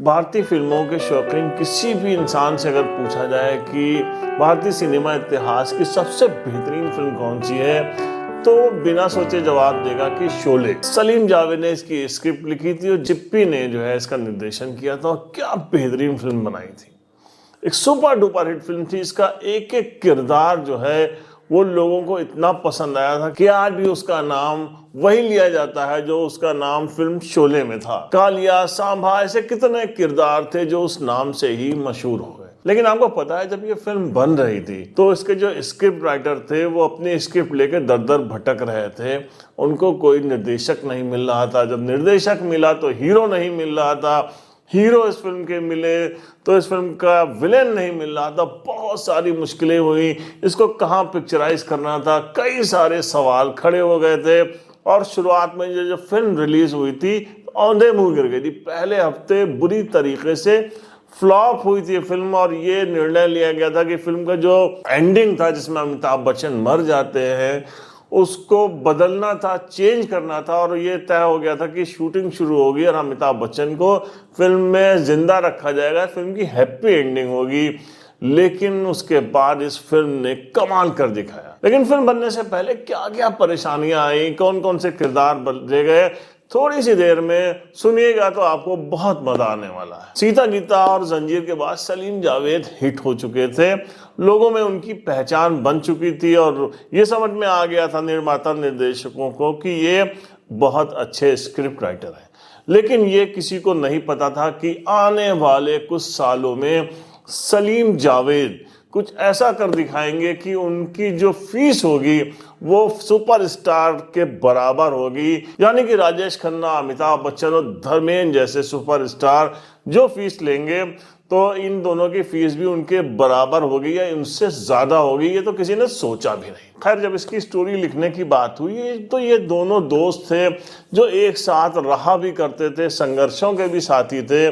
भारतीय फिल्मों के शौकीन किसी भी इंसान से अगर पूछा जाए कि भारतीय सिनेमा इतिहास की सबसे बेहतरीन फिल्म कौन सी है, तो बिना सोचे जवाब देगा कि शोले। सलीम जावेद ने इसकी स्क्रिप्ट लिखी थी और जिप्पी ने जो है इसका निर्देशन किया था और क्या बेहतरीन फिल्म बनाई थी। एक सुपर डुपर हिट फिल्म थी। इसका एक एक किरदार जो है वो लोगों को इतना पसंद आया था कि आज भी उसका नाम वही लिया जाता है जो उसका नाम फिल्म शोले में था। कालिया, सांभा, ऐसे कितने किरदार थे जो उस नाम से ही मशहूर हो गए। लेकिन आपको पता है, जब ये फिल्म बन रही थी तो इसके जो स्क्रिप्ट राइटर थे वो अपनी स्क्रिप्ट लेके दर दर भटक रहे थे। उनको कोई निर्देशक नहीं मिल रहा था। जब निर्देशक मिला तो हीरो नहीं मिल रहा था। हीरो इस फिल्म के मिले तो इस फिल्म का विलेन नहीं मिल रहा था। बहुत सारी मुश्किलें हुई। इसको कहाँ पिक्चराइज करना था, कई सारे सवाल खड़े हो गए थे। और शुरुआत में जो फिल्म रिलीज हुई थी औंधे मुंह गिर गई थी। पहले हफ्ते बुरी तरीके से फ्लॉप हुई थी फिल्म और ये निर्णय लिया गया था कि फिल्म का जो एंडिंग था जिसमें अमिताभ बच्चन मर जाते हैं उसको बदलना था, चेंज करना था। और ये तय हो गया था कि शूटिंग शुरू होगी और अमिताभ बच्चन को फिल्म में जिंदा रखा जाएगा, फिल्म की हैप्पी एंडिंग होगी। लेकिन उसके बाद इस फिल्म ने कमाल कर दिखाया। लेकिन फिल्म बनने से पहले क्या क्या परेशानियां आई, कौन कौन से किरदार बदले गए, थोड़ी सी देर में सुनिएगा तो आपको बहुत मजा आने वाला है। सीता गीता और जंजीर के बाद सलीम जावेद हिट हो चुके थे। लोगों में उनकी पहचान बन चुकी थी और ये समझ में आ गया था निर्माता निर्देशकों को कि ये बहुत अच्छे स्क्रिप्ट राइटर हैं। लेकिन ये किसी को नहीं पता था कि आने वाले कुछ सालों में सलीम जावेद कुछ ऐसा कर दिखाएंगे कि उनकी जो फीस होगी वो सुपरस्टार के बराबर होगी। यानी कि राजेश खन्ना, अमिताभ बच्चन और धर्मेंद्र जैसे सुपरस्टार जो फीस लेंगे तो इन दोनों की फीस भी उनके बराबर होगी या उनसे ज्यादा होगी। ये तो किसी ने सोचा भी नहीं। खैर, जब इसकी स्टोरी लिखने की बात हुई तो ये दोनों दोस्त थे जो एक साथ रहा भी करते थे, संघर्षों के भी साथी थे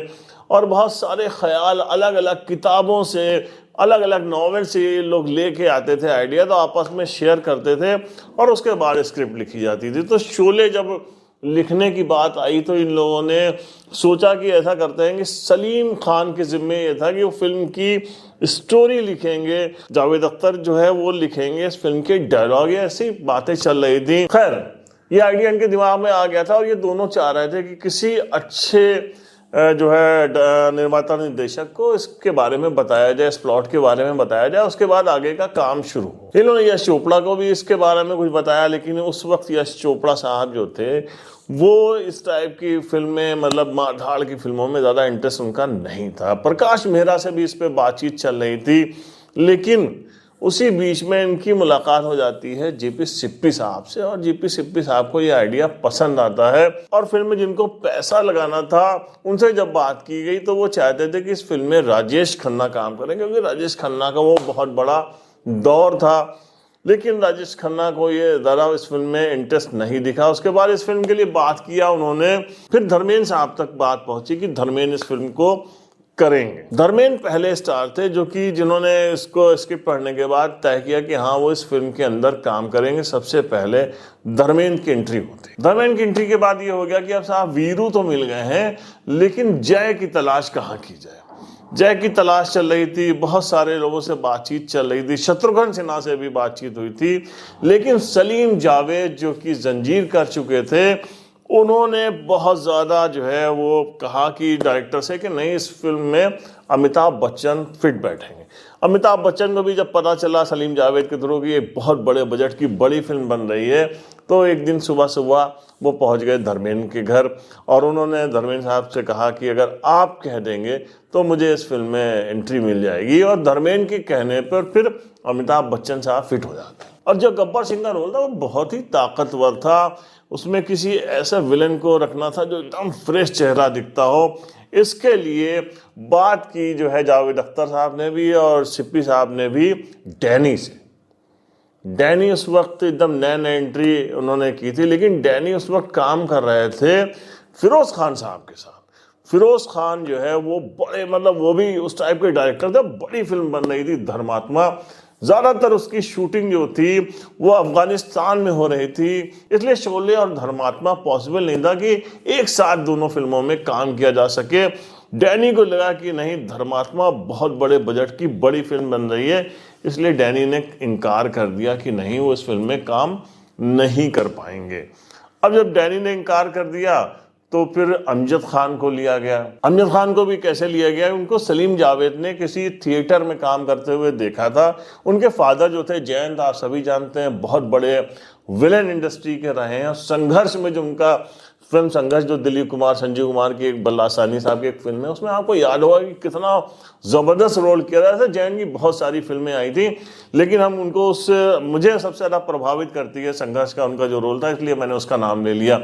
और बहुत सारे ख्याल अलग अलग किताबों से, अलग अलग नॉवेल से ये लोग लेके आते थे आइडिया, तो आपस में शेयर करते थे और उसके बाद स्क्रिप्ट लिखी जाती थी। तो शोले जब लिखने की बात आई तो इन लोगों ने सोचा कि ऐसा करते हैं कि सलीम खान के जिम्मे ये था कि वो फिल्म की स्टोरी लिखेंगे, जावेद अख्तर जो है वो लिखेंगे इस फिल्म के डायलॉग। ऐसी बातें चल रही थी। खैर, ये आइडिया इनके दिमाग में आ गया था और ये दोनों चाह रहे थे कि किसी अच्छे जो है निर्माता निर्देशक को इसके बारे में बताया जाए, इस प्लॉट के बारे में बताया जाए, उसके बाद आगे का काम शुरू हो। इन्होंने यश चोपड़ा को भी इसके बारे में कुछ बताया, लेकिन उस वक्त यश चोपड़ा साहब जो थे वो इस टाइप की फिल्में, मतलब मारधाड़ की फिल्मों में ज़्यादा इंटरेस्ट उनका नहीं था। प्रकाश मेहरा से भी इस पर बातचीत चल रही थी, लेकिन उसी बीच में इनकी मुलाकात हो जाती है जेपी सिप्पी साहब से और जेपी सिप्पी साहब को ये आइडिया पसंद आता है। और फिल्म में जिनको पैसा लगाना था उनसे जब बात की गई तो वो चाहते थे कि इस फिल्म में राजेश खन्ना काम करें, क्योंकि राजेश खन्ना का वो बहुत बड़ा दौर था। लेकिन राजेश खन्ना को ये ज़रा इस फिल्म में इंटरेस्ट नहीं दिखा। उसके बाद इस फिल्म के लिए बात किया उन्होंने, फिर धर्मेंद्र साहब तक बात पहुंची कि धर्मेंद्र इस फिल्म को करेंगे। धर्मेंद्र पहले स्टार थे जो कि जिन्होंने इसको स्क्रिप्ट पढ़ने के बाद तय किया कि हाँ वो इस फिल्म के अंदर काम करेंगे। सबसे पहले धर्मेंद्र की एंट्री होती। धर्मेंद्र की एंट्री के बाद ये हो गया कि अब साहब वीरू तो मिल गए हैं, लेकिन जय की तलाश कहाँ की जाए। जय की तलाश चल रही थी, बहुत सारे लोगों से बातचीत चल रही थी, शत्रुघ्न सिन्हा से भी बातचीत हुई थी। लेकिन सलीम जावेद जो कि जंजीर कर चुके थे उन्होंने बहुत ज़्यादा जो है वो कहा कि डायरेक्टर से कि नहीं, इस फिल्म में अमिताभ बच्चन फिट बैठेंगे। अमिताभ बच्चन को भी जब पता चला सलीम जावेद के थ्रू कि ये बहुत बड़े बजट की बड़ी फिल्म बन रही है, तो एक दिन सुबह सुबह वो पहुंच गए धर्मेंद्र के घर और उन्होंने धर्मेंद्र साहब से कहा कि अगर आप कह देंगे तो मुझे इस फिल्म में एंट्री मिल जाएगी। और धर्मेंद्र के कहने पर फिर अमिताभ बच्चन साहब फिट हो जाते हैं। और जो गब्बर सिंह का रोल था वो बहुत ही ताकतवर था। उसमें किसी ऐसे विलन को रखना था जो एकदम फ्रेश चेहरा दिखता हो। इसके लिए बात की जो है जावेद अख्तर साहब ने भी और सिप्पी साहब ने भी डैनी से। डैनी उस वक्त एकदम नए एंट्री उन्होंने की थी, लेकिन डैनी उस वक्त काम कर रहे थे फिरोज खान साहब के साथ। फिरोज खान जो है वो बड़े, मतलब वो भी उस टाइप के डायरेक्टर थे। बड़ी फिल्म बन रही थी धर्मात्मा। ज़्यादातर उसकी शूटिंग जो थी वो अफगानिस्तान में हो रही थी, इसलिए शोले और धर्मात्मा पॉसिबल नहीं था कि एक साथ दोनों फिल्मों में काम किया जा सके। डैनी को लगा कि नहीं, धर्मात्मा बहुत बड़े बजट की बड़ी फिल्म बन रही है, इसलिए डैनी ने इनकार कर दिया कि नहीं, वो इस फिल्म में काम नहीं कर पाएंगे। अब जब डैनी ने इनकार कर दिया तो फिर अमजद खान को लिया गया। अमजद खान को भी कैसे लिया गया, उनको सलीम जावेद ने किसी थिएटर में काम करते हुए देखा था। उनके फादर जो थे जयंत, आप सभी जानते हैं, बहुत बड़े विलेन इंडस्ट्री के रहे हैं। संघर्ष में जो उनका फिल्म संघर्ष, जो दिलीप कुमार संजीव कुमार की एक, बल्ला सानी साहब की एक फिल्म है, उसमें आपको याद होगा कि कितना ज़बरदस्त रोल किया था। ऐसे जैन की बहुत सारी फिल्में आई थी, लेकिन हम उनको मुझे सबसे ज़्यादा प्रभावित करती है संघर्ष का उनका जो रोल था, इसलिए मैंने उसका नाम ले लिया।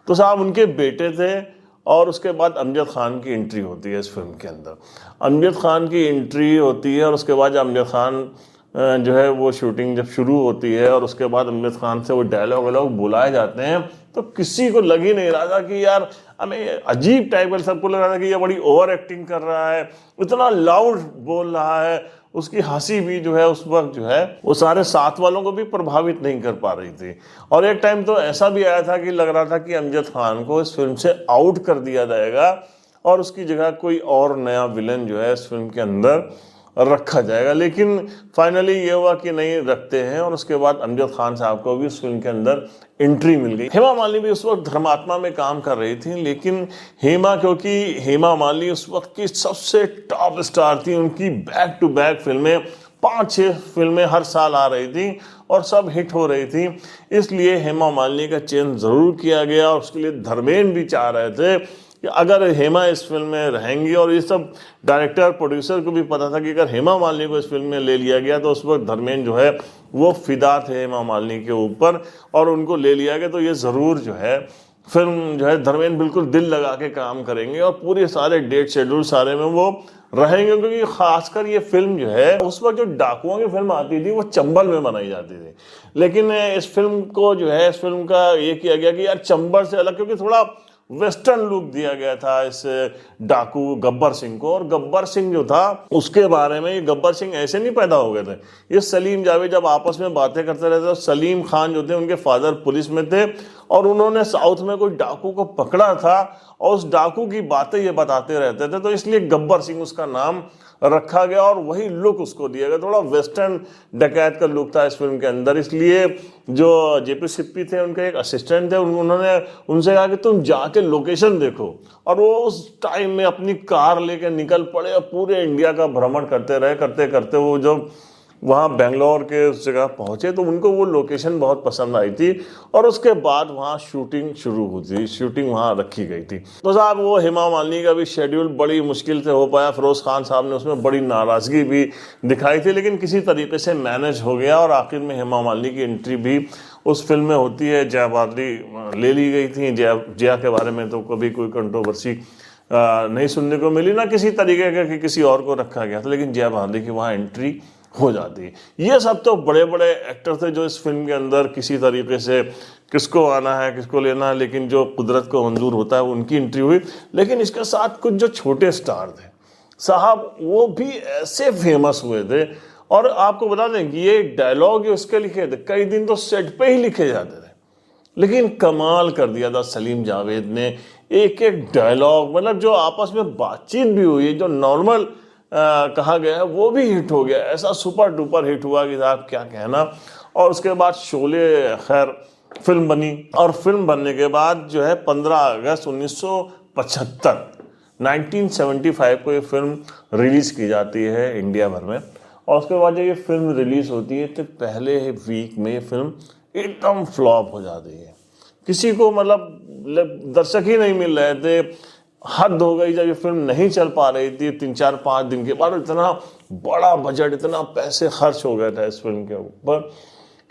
तो साहब उनके बेटे थे, और उसके बाद अमजद खान की एंट्री होती है इस फिल्म के अंदर। अमजद खान की एंट्री होती है और उसके बाद अमजद खान जो है वो शूटिंग जब शुरू होती है और उसके बाद अमजद खान से वो डायलॉग वायलॉग बुलाए जाते हैं, तो किसी को लग ही नहीं रहा था कि यार, हमें अजीब टाइप का सबको लग रहा था कि ये बड़ी ओवर एक्टिंग कर रहा है, इतना लाउड बोल रहा है। उसकी हंसी भी जो है उस वक्त जो है वो सारे साथ वालों को भी प्रभावित नहीं कर पा रही थी। और एक टाइम तो ऐसा भी आया था कि लग रहा था कि अमजद खान को इस फिल्म से आउट कर दिया जाएगा और उसकी जगह कोई और नया विलन जो है इस फिल्म के अंदर रखा जाएगा, लेकिन फाइनली ये हुआ कि नहीं, रखते हैं। और उसके बाद अमजद खान साहब को भी उस फिल्म के अंदर एंट्री मिल गई। हेमा मालिनी भी उस वक्त धर्मात्मा में काम कर रही थी, लेकिन क्योंकि हेमा मालिनी उस वक्त की सबसे टॉप स्टार थी, उनकी बैक टू बैक फिल्में 5-6 फिल्में हर साल आ रही थी और सब हिट हो रही थी, इसलिए हेमा मालिनी का चयन ज़रूर किया गया। और उसके लिए धर्मेंद्र भी चाह रहे थे कि अगर हेमा इस फिल्म में रहेंगी, और ये सब डायरेक्टर प्रोड्यूसर को भी पता था कि अगर हेमा मालिनी को इस फिल्म में ले लिया गया तो उस वक्त धर्मेंद्र जो है वो फिदा थे हेमा मालिनी के ऊपर, और उनको ले लिया गया तो ये ज़रूर जो है फिल्म जो है धर्मेंद्र बिल्कुल दिल लगा के काम करेंगे और पूरे सारे डेट शेड्यूल सारे में वो रहेंगे, क्योंकि खासकर ये फिल्म जो है, उस वक्त जो डाकुओं की फिल्म आती थी वो चंबल में बनाई जाती थी, लेकिन इस फिल्म को जो है, इस फिल्म का ये किया गया कि यार चंबल से अलग, क्योंकि थोड़ा वेस्टर्न लुक दिया गया था इस डाकू गब्बर सिंह को। और गब्बर सिंह जो था उसके बारे में, ये गब्बर सिंह ऐसे नहीं पैदा हो गए थे, ये सलीम जावेद जब आपस में बातें करते रहते तो सलीम खान जो थे उनके फादर पुलिस में थे और उन्होंने साउथ में कोई डाकू को पकड़ा था और उस डाकू की बातें ये बताते रहते थे, तो इसलिए गब्बर सिंह उसका नाम रखा गया और वही लुक उसको दिया गया। थोड़ा वेस्टर्न डकैत का लुक था इस फिल्म के अंदर, इसलिए जो जेपी सिप्पी थे उनके एक असिस्टेंट थे, उन्होंने उनसे कहा कि तुम जाके लोकेशन देखो, और वो उस टाइम में अपनी कार लेके निकल पड़े और पूरे इंडिया का भ्रमण करते रहे। करते करते वो जब वहाँ बेंगलोर के उस जगह पहुँचे तो उनको वो लोकेशन बहुत पसंद आई थी और उसके बाद वहाँ शूटिंग शुरू हुई, शूटिंग वहाँ रखी गई थी। तो साहब वो हेमा मालिनी का भी शेड्यूल बड़ी मुश्किल से हो पाया, फिरोज खान साहब ने उसमें बड़ी नाराज़गी भी दिखाई थी, लेकिन किसी तरीके से मैनेज हो गया और आखिर में हेमा मालिनी की एंट्री भी उस फिल्म में होती है। जया बहादुरी ले ली गई थी, जया के बारे में तो कभी कोई कंट्रोवर्सी नहीं सुनने को मिली, ना किसी तरीके का कि किसी और को रखा गया था, लेकिन जया बहादुरी की वहाँ एंट्री हो जाती है। ये सब तो बड़े बड़े एक्टर थे जो इस फिल्म के अंदर किसी तरीके से किसको आना है किसको लेना है, लेकिन जो कुदरत को मंजूर होता है उनकी एंट्री हुई। लेकिन इसके साथ कुछ जो छोटे स्टार थे साहब, वो भी ऐसे फेमस हुए थे। और आपको बता दें कि ये डायलॉग उसके लिखे थे, कई दिन तो सेट पे ही लिखे जाते थे, लेकिन कमाल कर दिया था सलीम जावेद ने। एक एक डायलॉग, मतलब जो आपस में बातचीत भी हुई, जो नॉर्मल कहा गया है वो भी हिट हो गया, ऐसा सुपर डुपर हिट हुआ कि साहब क्या कहना। और उसके बाद शोले खैर फिल्म बनी, और फिल्म बनने के बाद जो है 15 अगस्त 1975 को ये फिल्म रिलीज़ की जाती है इंडिया भर में। और उसके बाद जब ये फिल्म रिलीज़ होती है तो पहले वीक में ये फिल्म एकदम फ्लॉप हो जाती है, किसी को मतलब दर्शक ही नहीं मिल रहे थे। हद हो गई जब ये फिल्म नहीं चल पा रही थी, 3-4-5 दिन के बाद इतना बड़ा बजट, इतना पैसे खर्च हो गया था इस फिल्म के ऊपर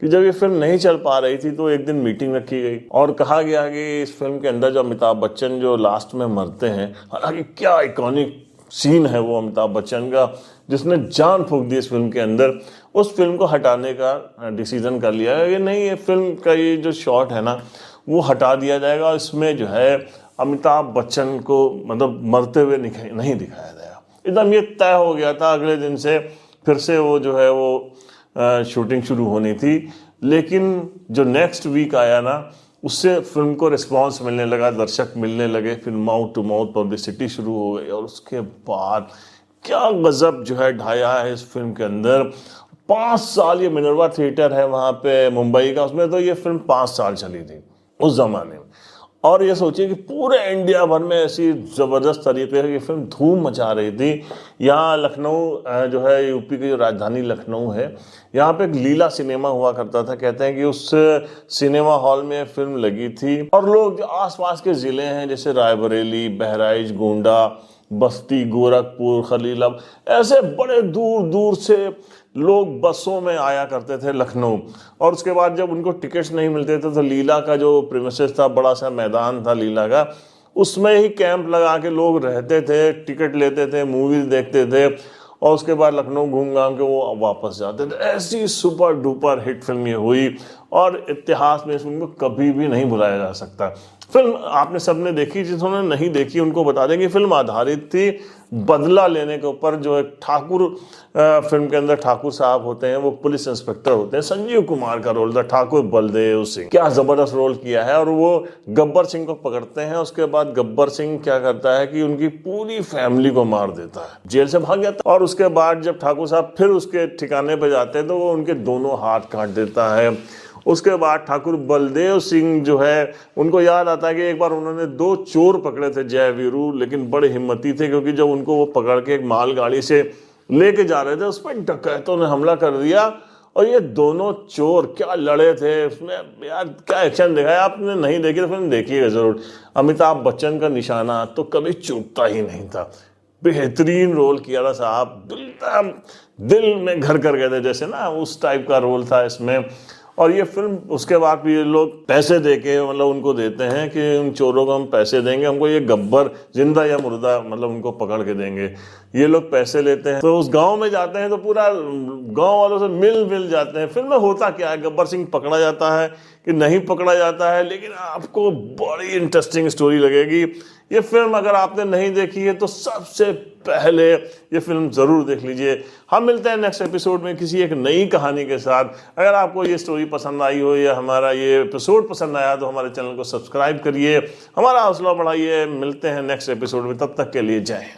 कि जब ये फिल्म नहीं चल पा रही थी तो एक दिन मीटिंग रखी गई और कहा गया कि इस फिल्म के अंदर जो अमिताभ बच्चन जो लास्ट में मरते हैं, हालांकि क्या आइकॉनिक सीन है वो अमिताभ बच्चन का जिसने जान फूंक दी इस फिल्म के अंदर, उस फिल्म को हटाने का डिसीजन कर लिया है। ये नहीं, ये फिल्म का ये जो शॉट है ना वो हटा दिया जाएगा और इसमें जो है अमिताभ बच्चन को मतलब मरते हुए नहीं दिखाया जाएगा। एकदम ये तय हो गया था। अगले दिन से फिर से वो जो है वो शूटिंग शुरू होनी थी, लेकिन जो नेक्स्ट वीक आया ना उससे फिल्म को रिस्पांस मिलने लगा, दर्शक मिलने लगे, फिर माउथ टू माउथ पब्लिसिटी शुरू हो गई और उसके बाद क्या गजब जो है ढाया है इस फिल्म के अंदर। 5 साल, ये मिनर्वा थिएटर है वहाँ पे मुंबई का, उसमें तो ये फिल्म 5 साल चली थी उस जमाने में। और ये सोचिए कि पूरे इंडिया भर में ऐसी ज़बरदस्त तरीके की फिल्म धूम मचा रही थी। यहाँ लखनऊ जो है, यूपी की जो राजधानी लखनऊ है, यहाँ पे एक लीला सिनेमा हुआ करता था। कहते हैं कि उस सिनेमा हॉल में फिल्म लगी थी और लोग जो आसपास के ज़िले हैं जैसे रायबरेली, बहराइच, गोंडा, बस्ती, गोरखपुर, खलीलाबाद, ऐसे बड़े दूर दूर से लोग बसों में आया करते थे लखनऊ। और उसके बाद जब उनको टिकट्स नहीं मिलते थे तो लीला का जो प्रीमिसेस था, बड़ा सा मैदान था लीला का, उसमें ही कैंप लगा के लोग रहते थे, टिकट लेते थे, मूवीज देखते थे और उसके बाद लखनऊ घूम घाम के वो वापस जाते थे। ऐसी सुपर डुपर हिट फिल्म ये हुई और इतिहास में इस फिल्म को कभी भी नहीं भुलाया जा सकता। फिल्म आपने सबने देखी, जिन्होंने नहीं देखी उनको बता दें कि फिल्म आधारित थी बदला लेने के ऊपर। जो एक ठाकुर फिल्म के अंदर ठाकुर साहब होते हैं, वो पुलिस इंस्पेक्टर होते हैं, संजीव कुमार का रोल था, ठाकुर बलदेव सिंह। क्या जबरदस्त रोल किया है। और वो गब्बर सिंह को पकड़ते हैं, उसके बाद गब्बर सिंह क्या करता है कि उनकी पूरी फैमिली को मार देता है, जेल से भाग जाता है। और उसके बाद जब ठाकुर साहब फिर उसके ठिकाने पर जाते हैं तो वो उनके दोनों हाथ काट देता है। उसके बाद ठाकुर बलदेव सिंह जो है, उनको याद आता है कि एक बार उन्होंने 2 चोर पकड़े थे, जय वीरू, लेकिन बड़े हिम्मती थे, क्योंकि जब उनको वो पकड़ के एक मालगाड़ी से लेके जा रहे थे, उस पर डकैतों ने हमला कर दिया और ये दोनों चोर क्या लड़े थे उसमें। यार क्या एक्शन देखा है आपने, नहीं देखी तो फिल्म देखिएगा जरूर। अमिताभ बच्चन का निशाना तो कभी चूकता ही नहीं था, बेहतरीन रोल किया था साहब, दिल में घर कर गए थे जैसे ना, उस टाइप का रोल था इसमें। और ये फिल्म उसके बाद भी ये लोग पैसे देके, मतलब उनको देते हैं कि उन चोरों को हम पैसे देंगे, हमको ये गब्बर जिंदा या मुर्दा मतलब उनको पकड़ के देंगे। ये लोग पैसे लेते हैं तो उस गांव में जाते हैं तो पूरा गांव वालों से मिल जाते हैं। फिल्म में होता क्या है, गब्बर सिंह पकड़ा जाता है कि नहीं पकड़ा जाता है, लेकिन आपको बड़ी इंटरेस्टिंग स्टोरी लगेगी। ये फिल्म अगर आपने नहीं देखी है तो सबसे पहले ये फिल्म ज़रूर देख लीजिए। हम मिलते हैं नेक्स्ट एपिसोड में किसी एक नई कहानी के साथ। अगर आपको ये स्टोरी पसंद आई हो या हमारा ये एपिसोड पसंद आया तो हमारे चैनल को सब्सक्राइब करिए, हमारा हौसला बढ़ाइए। मिलते हैं नेक्स्ट एपिसोड में, तब तक के लिए जय हिंद।